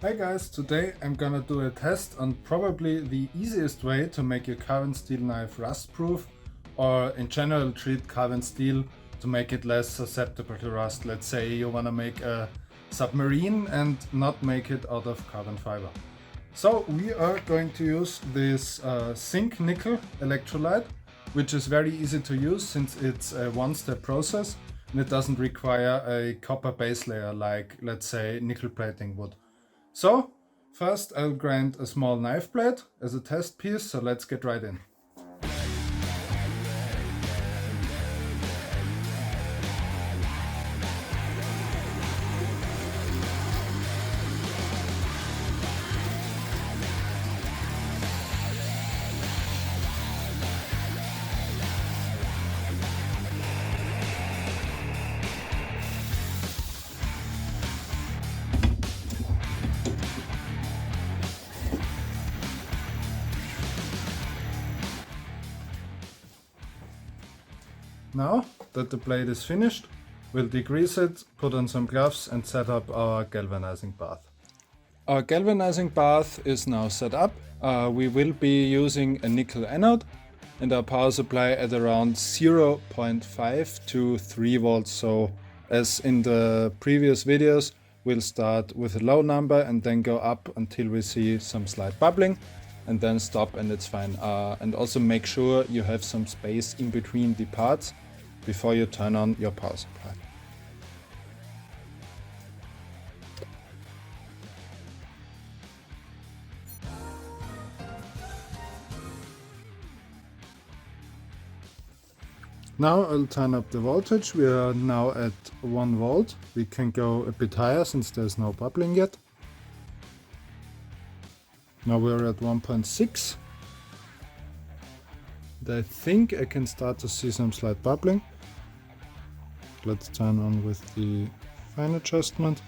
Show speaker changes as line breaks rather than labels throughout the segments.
Hi guys, today I'm gonna do a test on probably the easiest way to make your carbon steel knife rust proof, or in general treat carbon steel to make it less susceptible to rust. Let's say you wanna make a submarine and not make it out of carbon fiber. So we are going to use this Zink Nickel electrolyte, which is very easy to use since it's a one-step process and it doesn't require a copper base layer like, let's say, nickel plating would. So, first I'll grind a small knife blade as a test piece, so let's get right in. Now that the blade is finished, we'll degrease it, put on some gloves and set up our galvanizing bath. Our galvanizing bath is now set up. We will be using a nickel anode and our power supply at around 0.5 to 3 volts. So as in the previous videos, we'll start with a low number and then go up until we see some slight bubbling and then stop and it's fine. And also make sure you have some space in between the parts before you turn on your power supply. Now I'll turn up the voltage. We are now at 1 volt. We can go a bit higher since there's no bubbling yet. Now we're at 1.6. I think I can start to see some slight bubbling. Let's turn on with the fine adjustment.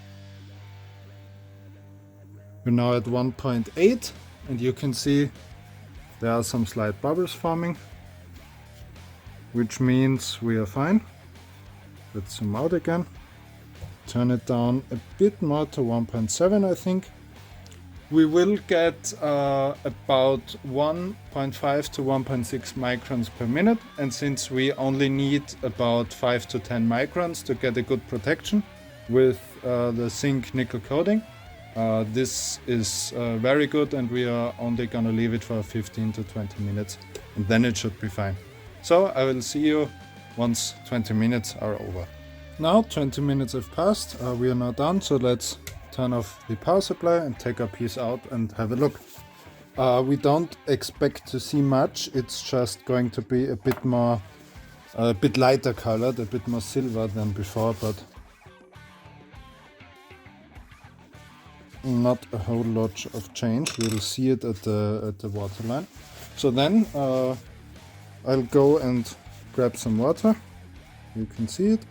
We're now at 1.8 and you can see there are some slight bubbles forming, which means we are fine. Let's zoom out again. Turn it down a bit more to 1.7 I think. We will get about 1.5 to 1.6 microns per minute, and since we only need about 5 to 10 microns to get a good protection with the zinc nickel coating, this is very good and we are only gonna leave it for 15 to 20 minutes and then it should be fine. So I will see you once 20 minutes are over. Now 20 minutes have passed, we are now done, so let's turn off the power supply and take our piece out and have a look. We don't expect to see much, it's just going to be a bit more, a bit lighter colored, a bit more silver than before, but not a whole lot of change. We'll see it at the water line. So then I'll go and grab some water. You can see it.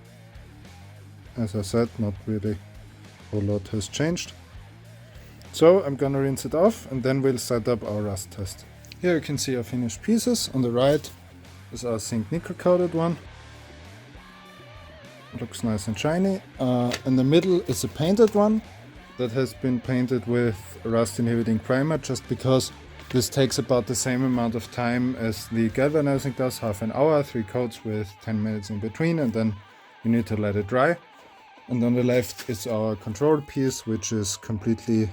As I said, not really a whole lot has changed. So I'm gonna rinse it off and then we'll set up our rust test. Here you can see our finished pieces. On the right is our zinc nickel coated one. Looks nice and shiny. In the middle is a painted one that has been painted with rust inhibiting primer, just because this takes about the same amount of time as the galvanizing does, half an hour, 3 coats with 10 minutes in between, and then you need to let it dry. And on the left is our control piece, which is completely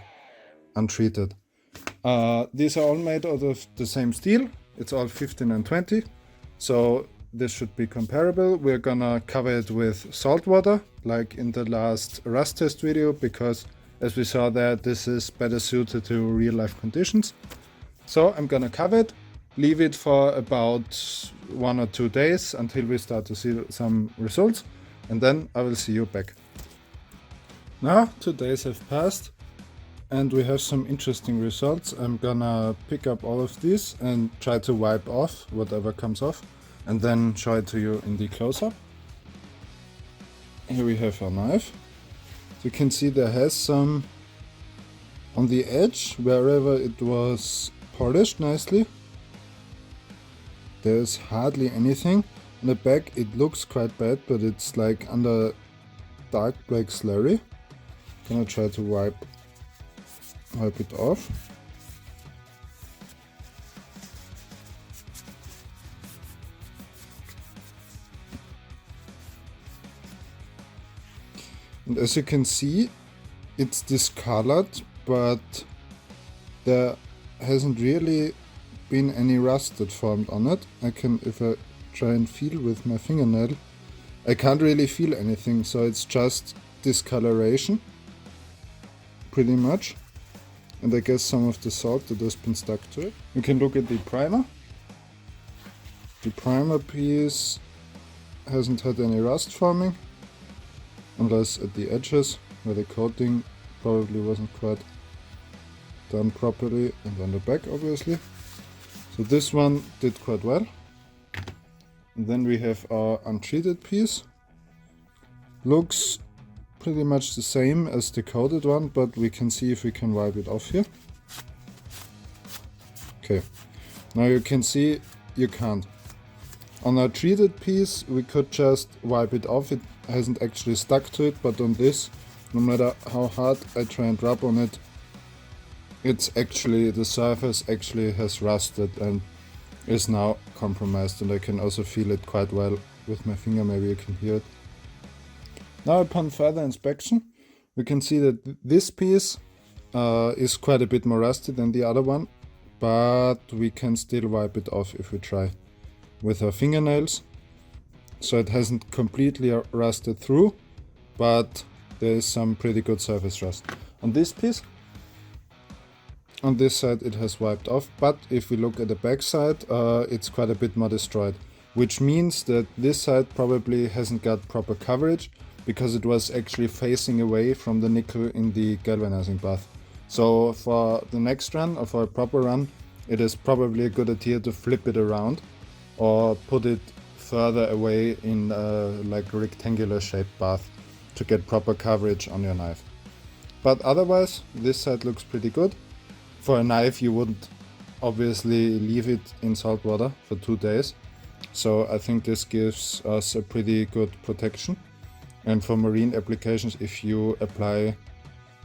untreated. These are all made out of the same steel. It's all 15 and 20, so this should be comparable. We're gonna cover it with salt water, like in the last rust test video, because as we saw there, this is better suited to real life conditions. So I'm gonna cover it, leave it for about 1 or 2 days until we start to see some results, and then I will see you back. Now 2 days have passed and we have some interesting results. I'm gonna pick up all of these and try to wipe off whatever comes off and then show it to you in the close-up. Here we have our knife. You can see there has some on the edge wherever it was polished nicely. There's hardly anything. In the back it looks quite bad, but it's like under dark black slurry. Gonna try to wipe wipe it off. And as you can see, it's discolored, but there hasn't really been any rust that formed on it. If I try and feel with my fingernail, I can't really feel anything, so it's just discoloration, pretty much. And I guess some of the salt that has been stuck to it. We can look at the primer. The primer piece hasn't had any rust forming, unless at the edges where the coating probably wasn't quite done properly, and on the back obviously. So this one did quite well. And then we have our untreated piece. Looks pretty much the same as the coated one, but we can see if we can wipe it off here. Okay, now you can see you can't. On our treated piece we could just wipe it off, it hasn't actually stuck to it, but on this, no matter how hard I try and rub on it, the surface actually has rusted and is now compromised, and I can also feel it quite well with my finger, maybe you can hear it. Now upon further inspection, we can see that this piece is quite a bit more rusty than the other one, but we can still wipe it off if we try with our fingernails. So it hasn't completely rusted through, but there is some pretty good surface rust. On this piece, on this side it has wiped off, but if we look at the back side, it's quite a bit more destroyed, which means that this side probably hasn't got proper coverage, because it was actually facing away from the nickel in the galvanizing bath. So for the next run, or for a proper run, it is probably a good idea to flip it around or put it further away in like a rectangular shaped bath to get proper coverage on your knife. But otherwise, this side looks pretty good. For a knife, you wouldn't obviously leave it in salt water for 2 days. So I think this gives us a pretty good protection. And for marine applications, if you apply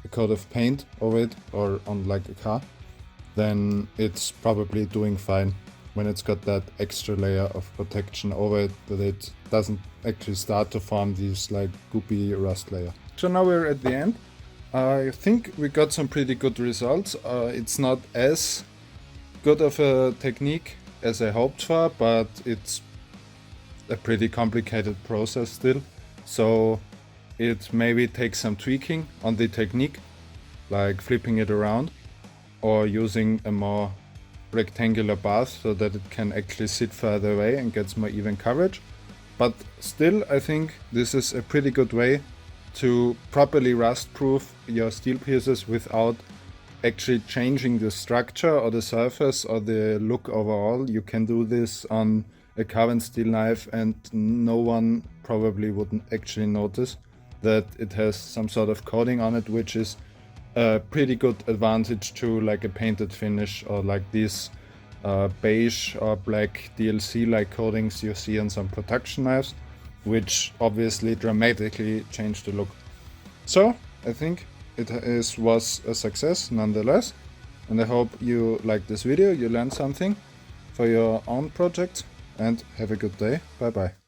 a coat of paint over it or on like a car, then it's probably doing fine when it's got that extra layer of protection over it, that it doesn't actually start to form these like goopy rust layer. So now we're at the end. I think we got some pretty good results. It's not as good of a technique as I hoped for, but it's a pretty complicated process still. So it maybe takes some tweaking on the technique, like flipping it around or using a more rectangular bath so that it can actually sit further away and gets more even coverage. But still, I think this is a pretty good way to properly rust proof your steel pieces without actually changing the structure or the surface or the look overall. You can do this on a carbon steel knife and no one probably wouldn't actually notice that it has some sort of coating on it, which is a pretty good advantage to like a painted finish or like these beige or black DLC like coatings you see on some production knives, which obviously dramatically change the look. So I think it was a success nonetheless, and I hope you liked this video, you learned something for your own project, and have a good day. Bye bye.